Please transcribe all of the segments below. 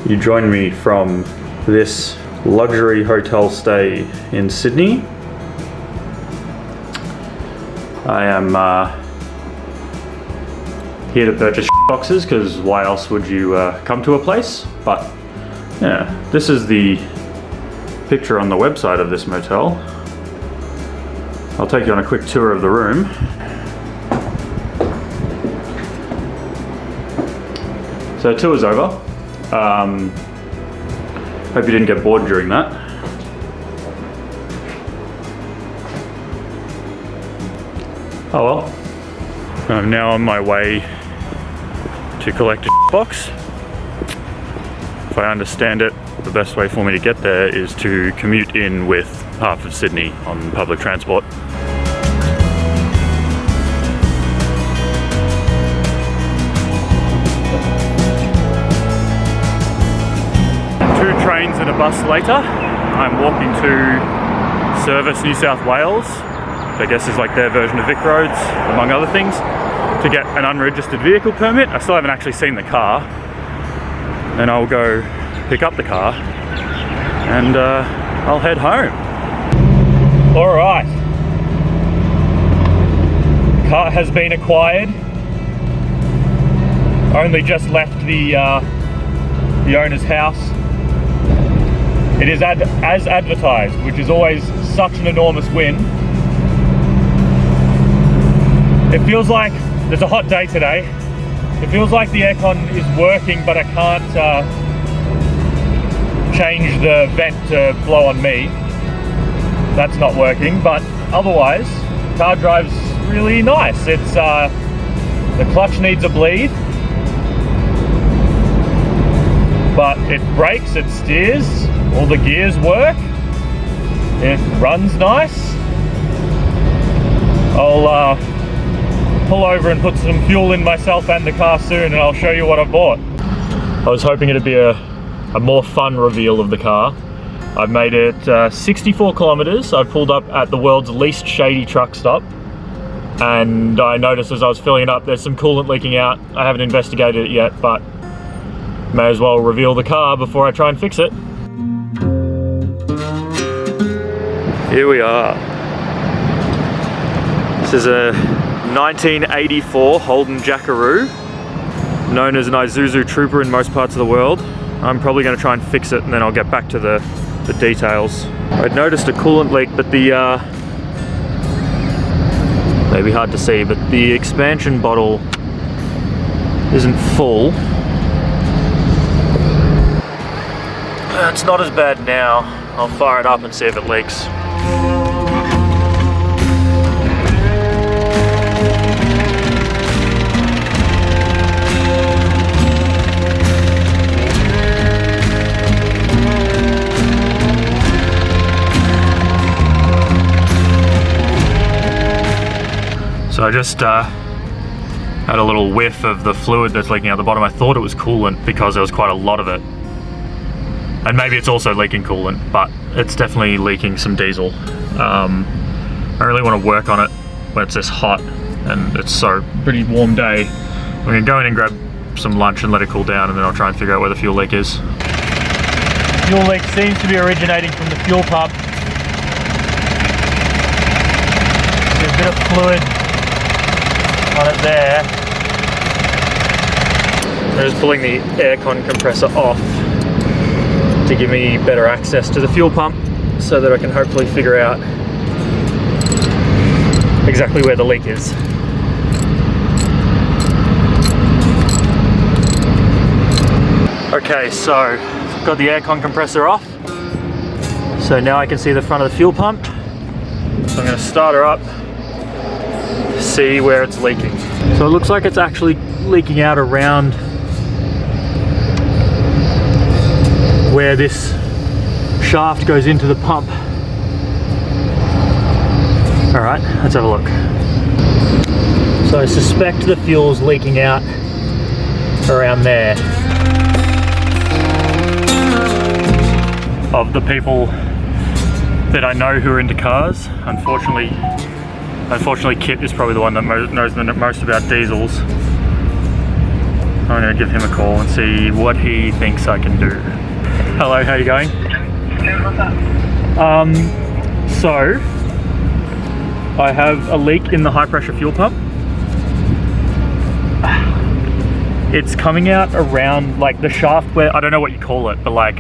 you joined me from this luxury hotel stay in Sydney. I am here to purchase boxes because why else would you come to a place? But yeah, this is the picture on the website of this motel. I'll take you on a quick tour of the room. So tour's over. Hope you didn't get bored during that. Oh well. I'm now on my way to collect a box. If I understand it, the best way for me to get there is to commute in with half of Sydney on public transport. Trains and a bus later, I'm walking to Service New South Wales, which I guess is like their version of Vic Roads, among other things, to get an unregistered vehicle permit. I still haven't actually seen the car. Then I'll go pick up the car and I'll head home. Alright. Car has been acquired. Only just left the owner's house. It is as advertised, which is always such an enormous win. It feels like there's a hot day today. It feels like the aircon is working, but I can't change the vent to blow on me. That's not working, but otherwise, the car drives really nice. It's the clutch needs a bleed, but it brakes, it steers. All the gears work, it runs nice. I'll pull over and put some fuel in myself and the car soon and I'll show you what I've bought. I was hoping it'd be a more fun reveal of the car. I've made it 64 kilometers. I pulled up at the world's least shady truck stop and I noticed as I was filling it up there's some coolant leaking out. I haven't investigated it yet, but may as well reveal the car before I try and fix it. Here we are. This is a 1984 Holden Jackaroo, known as an Isuzu Trooper in most parts of the world. I'm probably going to try and fix it and then I'll get back to the details. I'd noticed a coolant leak, but the maybe hard to see, but the expansion bottle isn't full. It's not as bad now. I'll fire it up and see if it leaks. So I just had a little whiff of the fluid that's leaking out the bottom. I thought it was coolant because there was quite a lot of it. And maybe it's also leaking coolant, but it's definitely leaking some diesel. I really want to work on it when it's this hot and it's so pretty warm day. I'm going to go in and grab some lunch and let it cool down and then I'll try and figure out where the fuel leak is. Fuel leak seems to be originating from the fuel pump. There's a bit of fluid on it there. I'm just pulling the aircon compressor off to give me better access to the fuel pump so that I can hopefully figure out exactly where the leak is. Okay, so got the aircon compressor off. So now I can see the front of the fuel pump. So I'm going to start her up, see where it's leaking. So it looks like it's actually leaking out around where this shaft goes into the pump. All right, let's have a look. So I suspect the fuel's leaking out around there. Of the people that I know who are into cars, unfortunately Kit is probably the one that knows the most about diesels. I'm gonna give him a call and see what he thinks I can do. Hello, how are you going? So I have a leak in the high pressure fuel pump. It's coming out around like the shaft where, I don't know what you call it, but like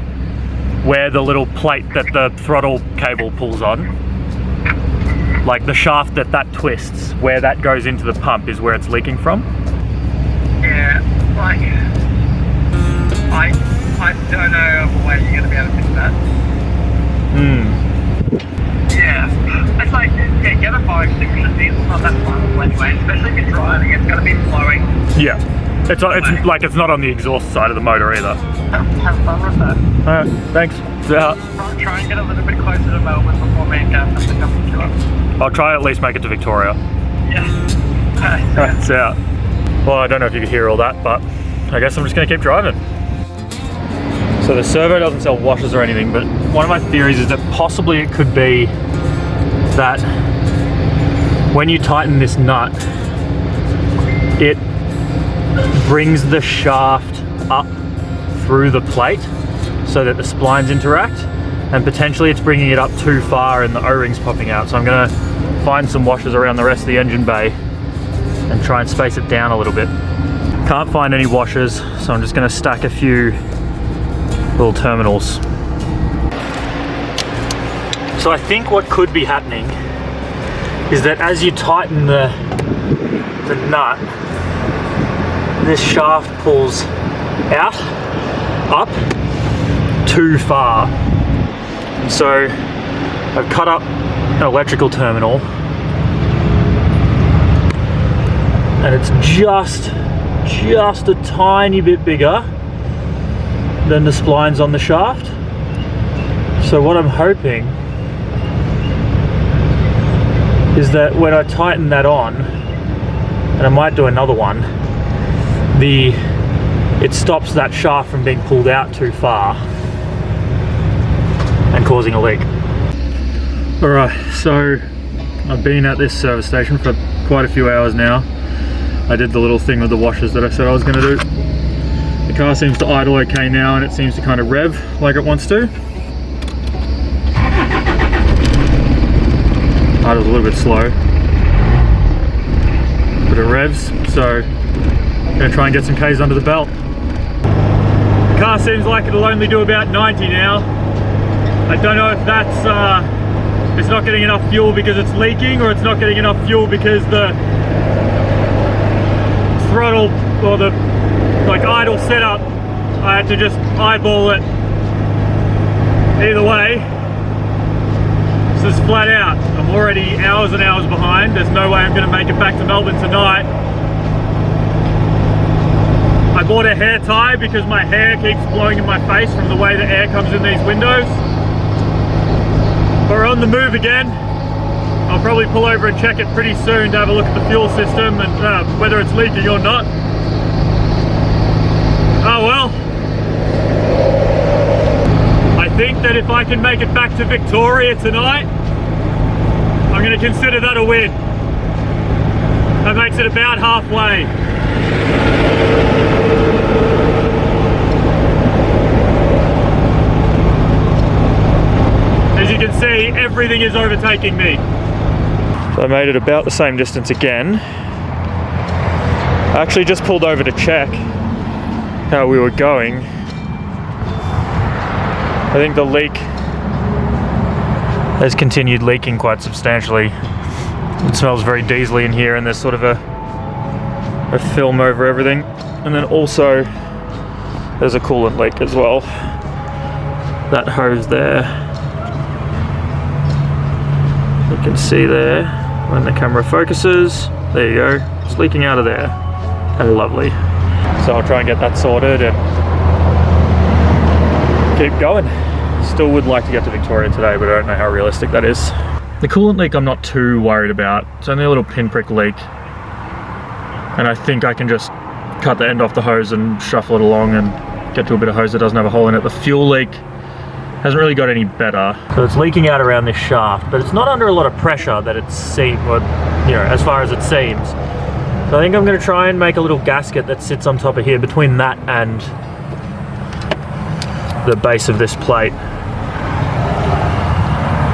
where the little plate that the throttle cable pulls on. Like the shaft that twists, where that goes into the pump is where it's leaking from. Yeah, like, I don't know of a way you're going to be able to fix that. Yeah, it's like, yeah, get a fire extinguisher. Diesel's not that flammable anyway, especially if you're driving, it's going to be blowing. Yeah, it's like it's not on the exhaust side of the motor either. Have fun with that. Alright, thanks. Try and get a little bit closer to Melbourne before me and Gav have to come to us. I'll try at least make it to Victoria. Yeah. That's out. Well, I don't know if you could hear all that, but I guess I'm just going to keep driving. So the servo doesn't sell washers or anything, but one of my theories is that possibly it could be that when you tighten this nut, it brings the shaft up through the plate so that the splines interact, and potentially it's bringing it up too far and the O-ring's popping out. So I'm going to find some washers around the rest of the engine bay and try and space it down a little bit. Can't find any washers, so I'm just going to stack a few little terminals. So I think what could be happening is that as you tighten the nut, this shaft pulls out, up, too far. And so I've cut up an electrical terminal, and it's just a tiny bit bigger than the splines on the shaft. So what I'm hoping is that when I tighten that on, and I might do another one, it stops that shaft from being pulled out too far and causing a leak. Alright, so I've been at this service station for quite a few hours now. I did the little thing with the washers that I said I was going to do. The car seems to idle okay now, and it seems to kind of rev like it wants to. Idle's a little bit slow, but it revs, so I'm going to try and get some Ks under the belt. The car seems like it'll only do about 90 now. I don't know if that's it's not getting enough fuel because it's leaking, or it's not getting enough fuel because the throttle or the idle setup, I had to just eyeball it. Either way, this is flat out. I'm already hours and hours behind. There's no way I'm going to make it back to Melbourne tonight. I bought a hair tie because my hair keeps blowing in my face from the way the air comes in these windows. But we're on the move again. I'll probably pull over and check it pretty soon to have a look at the fuel system and whether it's leaking or not. Oh well. I think that if I can make it back to Victoria tonight, I'm going to consider that a win. That makes it about halfway. As you can see, everything is overtaking me. So I made it about the same distance again. I actually just pulled over to check how we were going. I think the leak has continued leaking quite substantially. It smells very diesely in here, and there's sort of a film over everything. And then also there's a coolant leak as well. That hose there, you can see there when the camera focuses. There you go, it's leaking out of there. And lovely. So I'll try and get that sorted and keep going. Still would like to get to Victoria today, but I don't know how realistic that is. The coolant leak I'm not too worried about. It's only a little pinprick leak, and I think I can just cut the end off the hose and shuffle it along and get to a bit of hose that doesn't have a hole in it. The fuel leak hasn't really got any better. So it's leaking out around this shaft, but it's not under a lot of pressure that it seems, or, you know, as far as it seems. So I think I'm going to try and make a little gasket that sits on top of here between that and the base of this plate.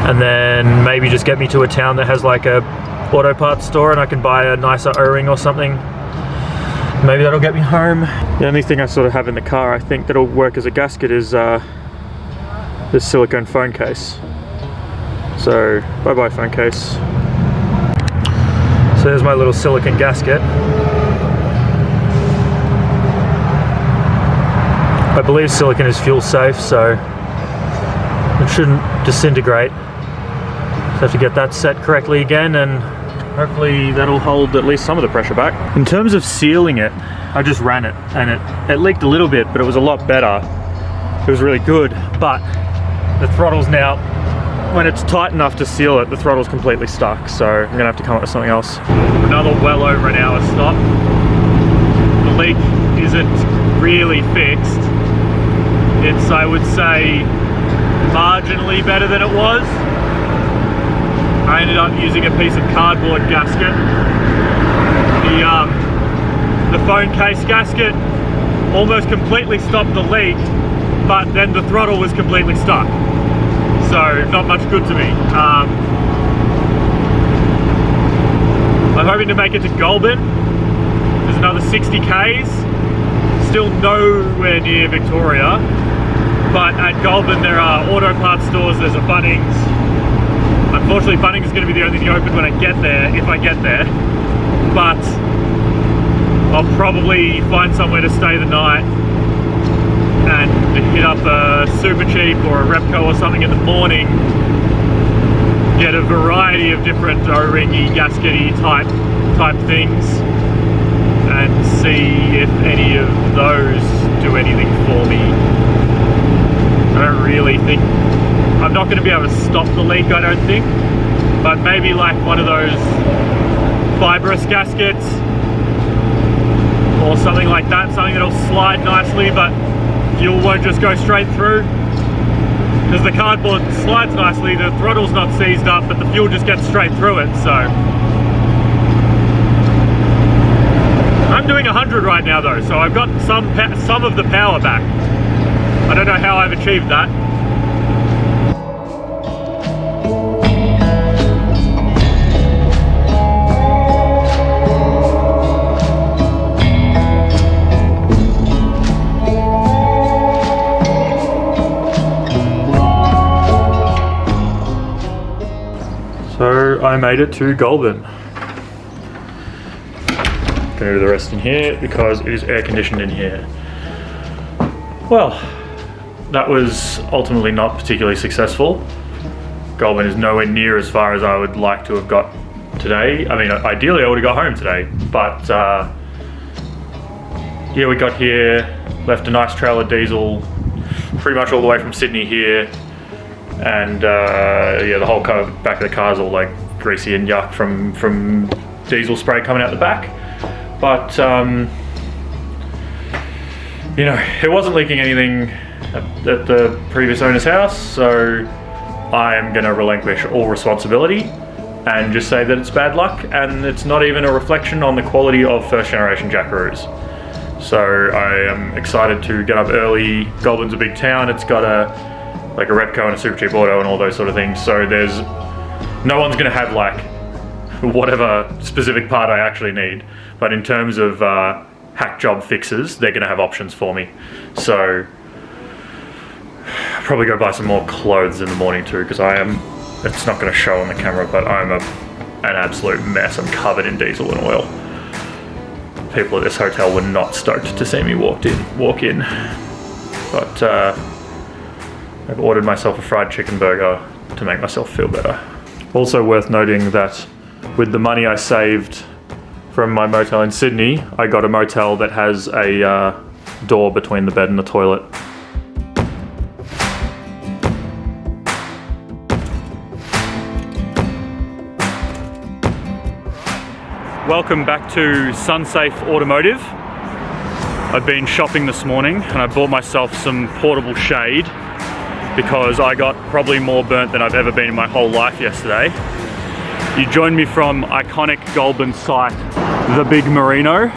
And then maybe just get me to a town that has like a auto parts store and I can buy a nicer O-ring or something. Maybe that'll get me home. The only thing I sort of have in the car I think that'll work as a gasket is this silicone phone case. So bye bye phone case. So there's my little silicone gasket. I believe silicone is fuel safe, so it shouldn't disintegrate. Just have to get that set correctly again, and hopefully that'll hold at least some of the pressure back. In terms of sealing it, I just ran it and it leaked a little bit, but it was a lot better. It was really good, but the throttle's now, when it's tight enough to seal it, the throttle's completely stuck, so I'm gonna have to come up with something else. Another well over an hour stop. The leak isn't really fixed. It's, I would say, marginally better than it was. I ended up using a piece of cardboard gasket. The phone case gasket almost completely stopped the leak, but then the throttle was completely stuck. So not much good to me. I'm hoping to make it to Goulburn. There's another 60 Ks. Still nowhere near Victoria, but at Goulburn there are auto parts stores, there's a Bunnings. Unfortunately Bunnings is going to be the only thing open when I get there, if I get there, but I'll probably find somewhere to stay the night and hit up a Super Cheap or a Repco or something in the morning, get a variety of different O-ringy, gaskety type things, and see if any of those do anything for me. I don't really think, I'm not going to be able to stop the leak, I don't think, but maybe like one of those fibrous gaskets or something like that, something that'll slide nicely but fuel won't just go straight through. Because the cardboard slides nicely, the throttle's not seized up, but the fuel just gets straight through it, so. I'm doing 100 right now though, so I've got some of the power back. I don't know how I've achieved that. So I made it to Goulburn. Gonna do the rest in here because it is air conditioned in here. Well, that was ultimately not particularly successful. Goulburn is nowhere near as far as I would like to have got today. I mean, ideally I would have got home today, but yeah, we got here, left a nice trail of diesel, pretty much all the way from Sydney here, and yeah, the whole back of the car is all like greasy and yuck from diesel spray coming out the back. But you know, it wasn't leaking anything at the previous owner's house, so I am going to relinquish all responsibility and just say that it's bad luck, and it's not even a reflection on the quality of first generation Jackaroos. So I am excited to get up early. Goulburn's a big town. It's got a Repco and a Super Cheap Auto and all those sort of things. So there's no one's going to have like whatever specific part I actually need. But in terms of hack job fixes, they're going to have options for me. So I'll probably go buy some more clothes in the morning too, because it's not going to show on the camera, but I'm an absolute mess. I'm covered in diesel and oil. People at this hotel were not stoked to see me walk in. But I've ordered myself a fried chicken burger to make myself feel better. Also worth noting that with the money I saved from my motel in Sydney, I got a motel that has a door between the bed and the toilet. Welcome back to Sunsafe Automotive. I've been shopping this morning and I bought myself some portable shade because I got probably more burnt than I've ever been in my whole life yesterday. You joined me from iconic Goulburn site the big merino.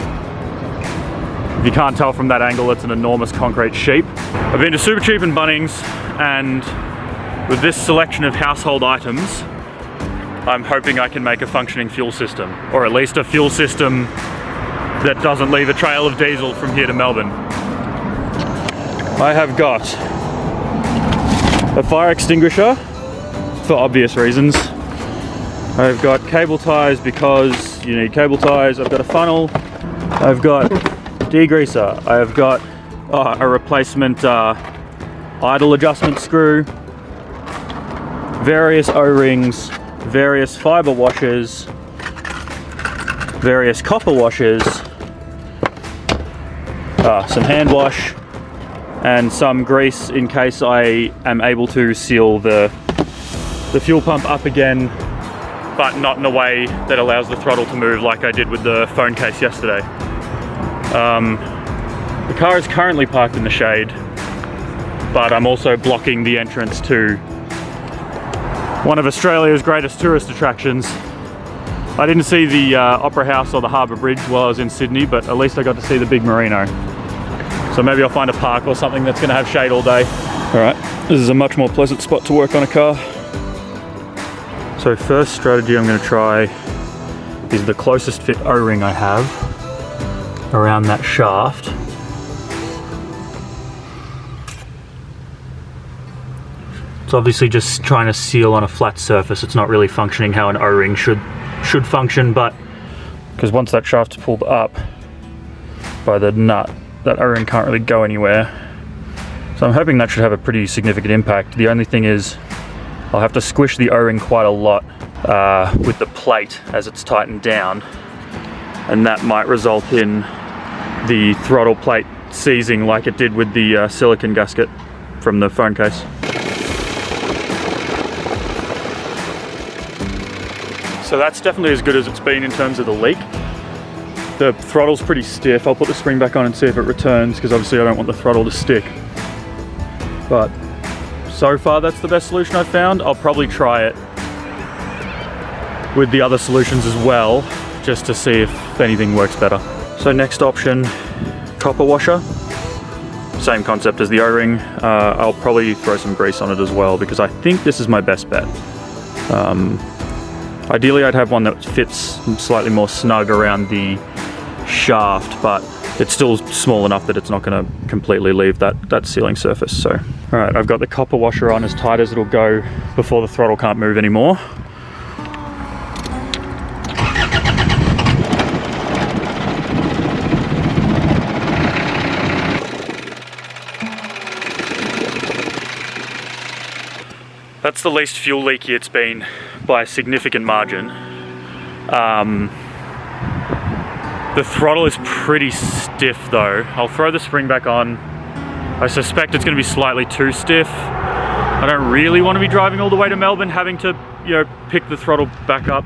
If you can't tell from that angle, it's an enormous concrete sheep. I've been to Super Cheap and Bunnings, and with this selection of household items, I'm hoping I can make a functioning fuel system, or at least a fuel system that doesn't leave a trail of diesel from here to Melbourne. I have got a fire extinguisher for obvious reasons. I've got cable ties because you need cable ties. I've got a funnel. I've got degreaser. I've got a replacement idle adjustment screw, various O-rings, various fiber washers, various copper washers, some hand wash, and some grease in case I am able to seal the fuel pump up again, but not in a way that allows the throttle to move like I did with the phone case yesterday. The car is currently parked in the shade, but I'm also blocking the entrance to one of Australia's greatest tourist attractions. I didn't see the Opera House or the Harbour Bridge while I was in Sydney, but at least I got to see the big merino. So maybe I'll find a park or something that's gonna have shade all day. All right, this is a much more pleasant spot to work on a car. So first strategy I'm gonna try is the closest fit O-ring I have around that shaft. It's obviously just trying to seal on a flat surface. It's not really functioning how an O-ring should function, but because once that shaft's pulled up by the nut, that O-ring can't really go anywhere. So I'm hoping that should have a pretty significant impact. The only thing is I'll have to squish the O-ring quite a lot with the plate as it's tightened down, and that might result in the throttle plate seizing like it did with the silicone gasket from the phone case. So that's definitely as good as it's been in terms of the leak. The throttle's pretty stiff. I'll put the spring back on and see if it returns, because obviously I don't want the throttle to stick. But so far that's the best solution I've found. I'll probably try it with the other solutions as well, just to see if anything works better. So next option, copper washer. Same concept as the O-ring. I'll probably throw some grease on it as well, because I think this is my best bet. Ideally I'd have one that fits slightly more snug around the shaft, but it's still small enough that it's not going to completely leave that sealing surface. So, all right, I've got the copper washer on as tight as it'll go before the throttle can't move anymore. That's the least fuel leaky it's been by a significant margin. The throttle is pretty stiff though. I'll throw the spring back on. I suspect it's going to be slightly too stiff. I don't really want to be driving all the way to Melbourne having to, you know, pick the throttle back up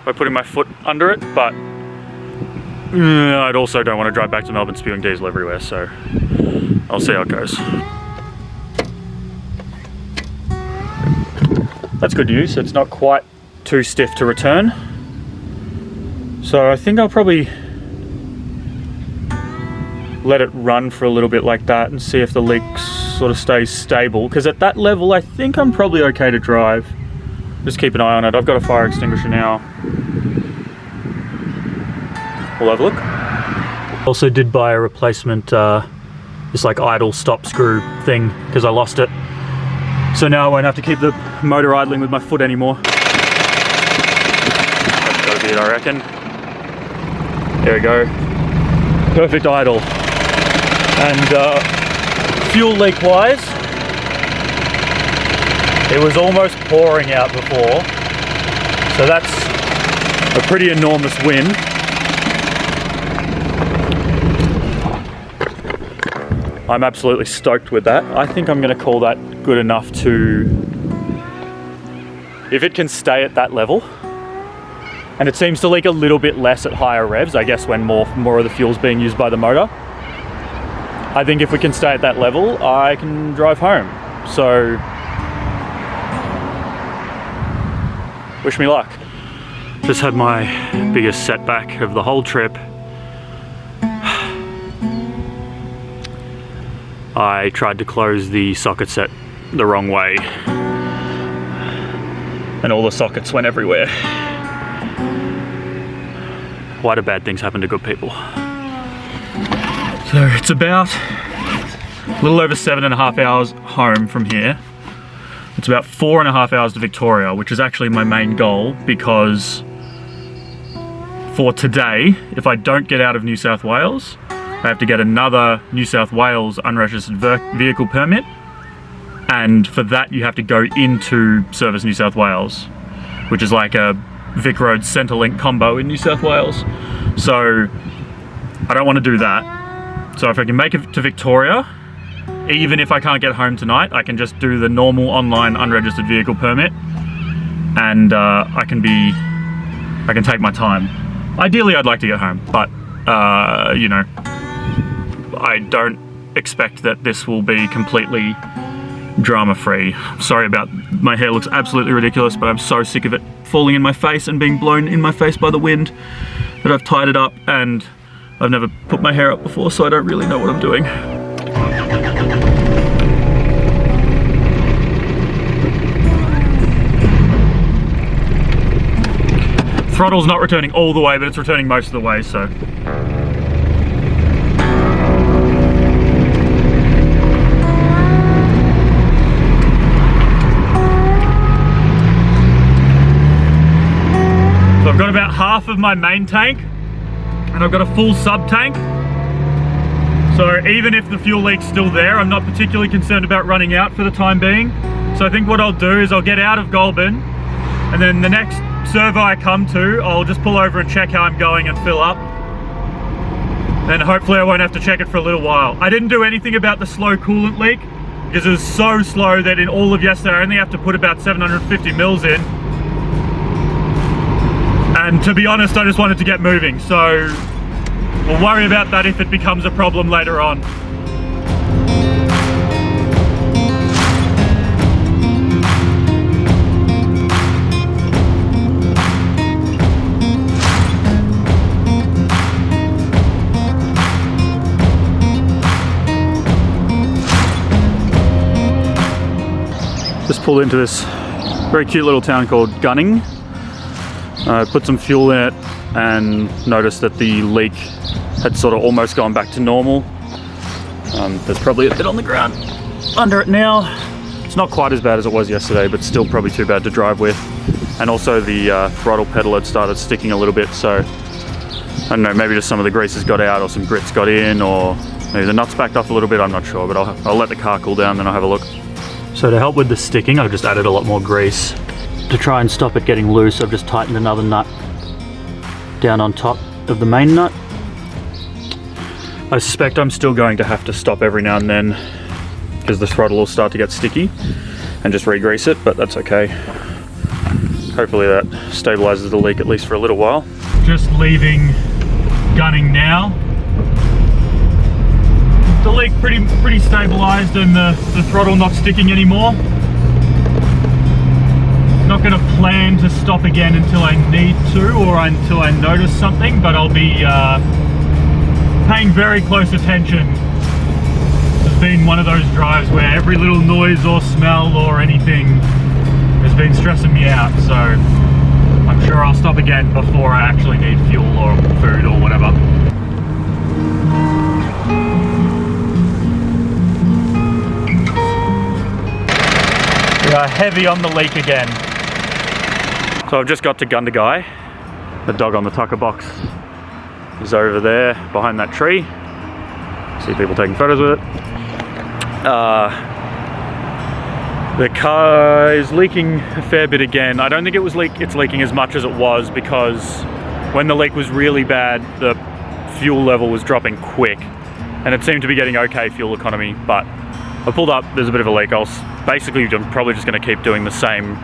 by putting my foot under it, but I'd also don't want to drive back to Melbourne spewing diesel everywhere, so I'll see how it goes. That's good news. It's not quite too stiff to return. So I think I'll probably let it run for a little bit like that and see if the leak sort of stays stable, because at that level I think I'm probably okay to drive. Just keep an eye on it. I've got a fire extinguisher now. We'll have a look. Also did buy a replacement this like idle stop screw thing because I lost it. So now I won't have to keep the motor idling with my foot anymore. That's gotta be it, I reckon. There we go. Perfect idle. And fuel leak wise, it was almost pouring out before. So that's a pretty enormous win. I'm absolutely stoked with that. I think I'm gonna call that good enough to, if it can stay at that level, and it seems to leak a little bit less at higher revs, I guess when more of the fuel's being used by the motor. I think if we can stay at that level, I can drive home. So, wish me luck. Just had my biggest setback of the whole trip. I tried to close the socket set the wrong way, and all the sockets went everywhere. Why do bad things happen to good people? So it's about a little over 7.5 hours home from here. It's about 4.5 hours to Victoria, which is actually my main goal, because for today, if I don't get out of New South Wales, I have to get another New South Wales unregistered vehicle permit, and for that you have to go into Service New South Wales, which is like a Vic Road Centrelink combo in New South Wales. So I don't want to do that. So if I can make it to Victoria, even if I can't get home tonight, I can just do the normal online unregistered vehicle permit, and I can take my time. Ideally I'd like to get home, but you know, I don't expect that this will be completely drama-free. Sorry about, my hair looks absolutely ridiculous, but I'm so sick of it falling in my face and being blown in my face by the wind that I've tied it up, and I've never put my hair up before, so I don't really know what I'm doing. Throttle's not returning all the way, but it's returning most of the way, so. So I've got about half of my main tank, and I've got a full sub tank. So even if the fuel leak's still there, I'm not particularly concerned about running out for the time being. So I think what I'll do is I'll get out of Goulburn, and then the next servo I come to, I'll just pull over and check how I'm going and fill up. Then hopefully I won't have to check it for a little while. I didn't do anything about the slow coolant leak, because it was so slow that in all of yesterday I only have to put about 750 mils in. And to be honest, I just wanted to get moving, so we'll worry about that if it becomes a problem later on. Just pulled into this very cute little town called Gunning. Put some fuel in it and noticed that the leak had sort of almost gone back to normal. There's probably a bit on the ground under it now. It's not quite as bad as it was yesterday, but still probably too bad to drive with. And also the throttle pedal had started sticking a little bit, so I don't know, maybe just some of the grease has got out or some grits got in, or maybe the nuts backed off a little bit, I'm not sure, but I'll let the car cool down, then I'll have a look. So to help with the sticking, I've just added a lot more grease. To try and stop it getting loose, I've just tightened another nut down on top of the main nut. I suspect I'm still going to have to stop every now and then because the throttle will start to get sticky, and just re-grease it, but that's okay. Hopefully that stabilizes the leak at least for a little while. Just leaving Gunning now. The leak pretty stabilized, and the throttle not sticking anymore. Not going to plan to stop again until I need to, or until I notice something, but I'll be paying very close attention. It's been one of those drives where every little noise or smell or anything has been stressing me out, so I'm sure I'll stop again before I actually need fuel or food or whatever. We are heavy on the leak again. So I've just got to Gundagai. The dog on the tucker box is over there behind that tree. See people taking photos with it. The car is leaking a fair bit again. I don't think it's leaking as much as it was, because when the leak was really bad, the fuel level was dropping quick, and it seemed to be getting okay fuel economy, but I pulled up, there's a bit of a leak. I'm probably just going to keep doing the same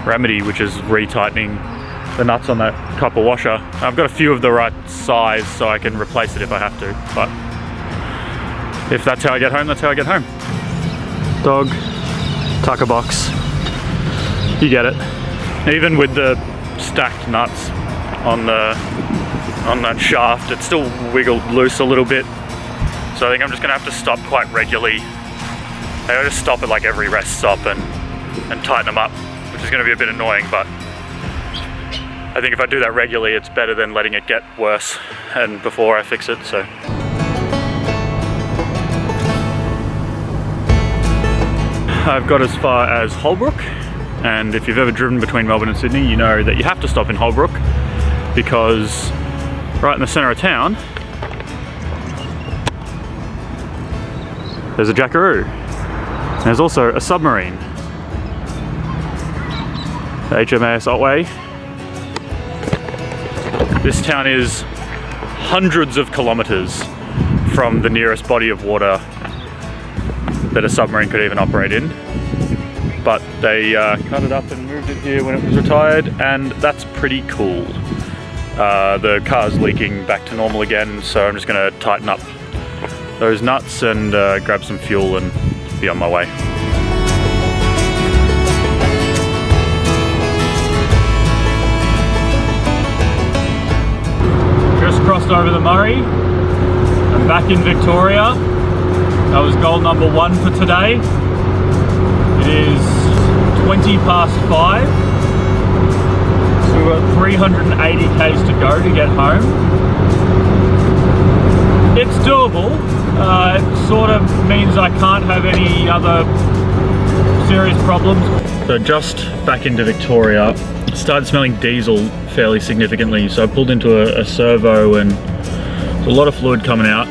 remedy, which is retightening the nuts on that copper washer. I've got a few of the right size, so I can replace it if I have to, but if that's how I get home, that's how I get home. Dog, tucker box, you get it. Even with the stacked nuts, on that shaft. It's still wiggled loose a little bit, so I think I'm just gonna have to stop quite regularly. I just stop at like every rest stop and tighten them up, which is gonna be a bit annoying, but I think if I do that regularly, it's better than letting it get worse and before I fix it, so. I've got as far as Holbrook, and if you've ever driven between Melbourne and Sydney, you know that you have to stop in Holbrook because right in the centre of town, there's a jackaroo. And there's also a submarine. The HMAS Otway. This town is hundreds of kilometres from the nearest body of water that a submarine could even operate in. But they cut it up and moved it here when it was retired, and that's pretty cool. The car's leaking back to normal again, so I'm just gonna tighten up those nuts and grab some fuel and be on my way. Just crossed over the Murray. I'm back in Victoria. That was goal number 1 for today. It is 20 past 5. So we've got 380 k's to go to get home. It's doable. It sort of means I can't have any other serious problems. So just back into Victoria, started smelling diesel fairly significantly. So I pulled into a servo and there's a lot of fluid coming out.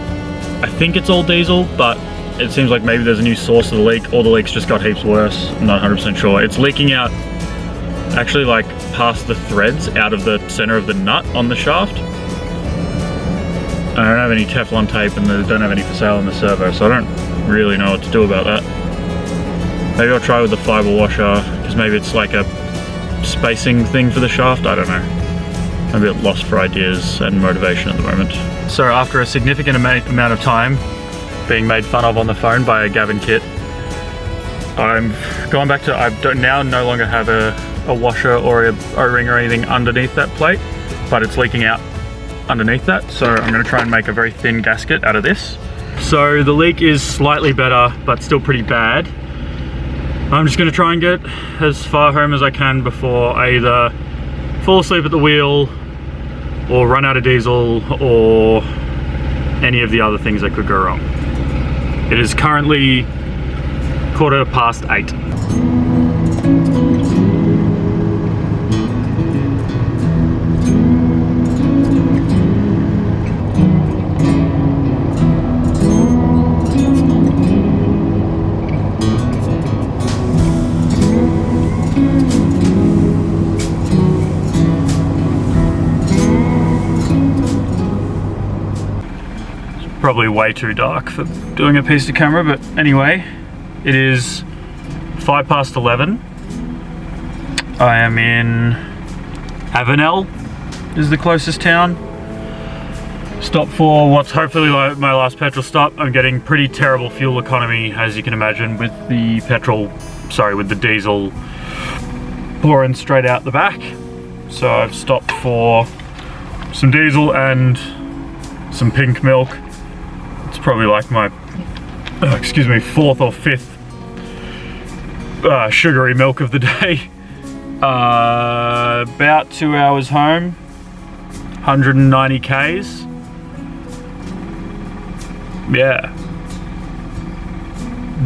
I think it's all diesel, but it seems like maybe there's a new source of the leak, or the leak's just got heaps worse. I'm not 100% sure. It's leaking out actually like past the threads out of the center of the nut on the shaft. I don't have any Teflon tape and they don't have any for sale in the servo, so I don't really know what to do about that. Maybe I'll try with the fiber washer, because maybe it's like a spacing thing for the shaft, I don't know. I'm a bit lost for ideas and motivation at the moment. So after a significant amount of time being made fun of on the phone by a Gavin kit, I'm going back to, I don't now no longer have a washer or a O-ring or anything underneath that plate, but it's leaking out underneath that, so I'm going to try and make a very thin gasket out of this. So the leak is slightly better, but still pretty bad. I'm just going to try and get as far home as I can before I either fall asleep at the wheel or run out of diesel or any of the other things that could go wrong. It is currently 8:15. Probably way too dark for doing a piece to camera, but anyway, it is 11:05. I am in Avenel, is the closest town. Stop for what's hopefully like my last petrol stop. I'm getting pretty terrible fuel economy, as you can imagine, with the with the diesel pouring straight out the back. So I've stopped for some diesel and some pink milk. It's probably like my, fourth or fifth sugary milk of the day. About 2 hours home, 190 k's. Yeah.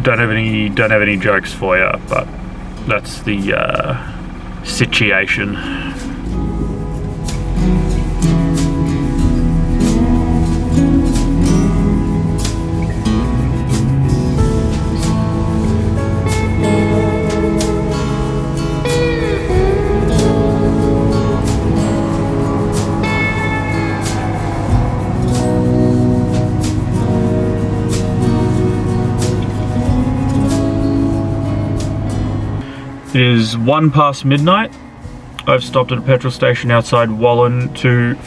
Don't have any jokes for you, but that's the situation. It is 1 past midnight. I've stopped at a petrol station outside Wallen to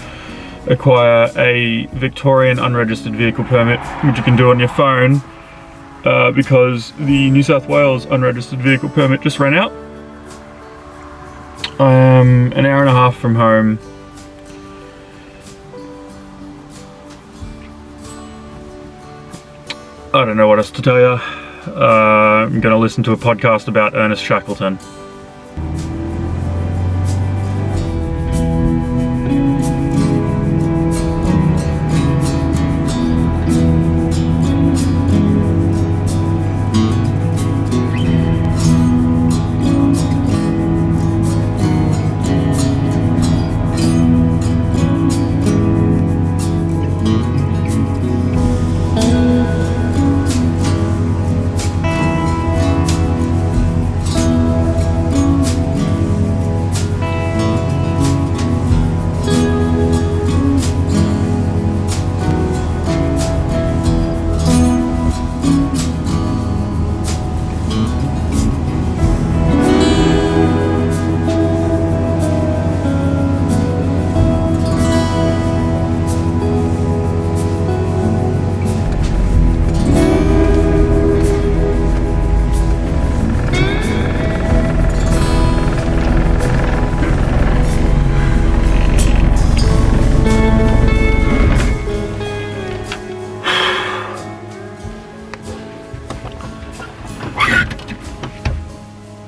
acquire a Victorian unregistered vehicle permit, which you can do on your phone, because the New South Wales unregistered vehicle permit just ran out. I am an hour and a half from home, I don't know what else to tell you. I'm going to listen to a podcast about Ernest Shackleton.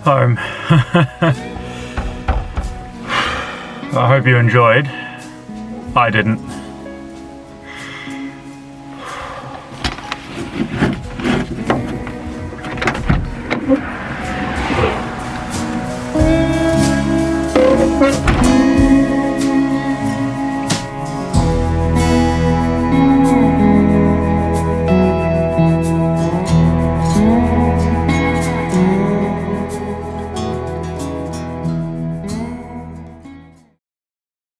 Home. I hope you enjoyed. I didn't.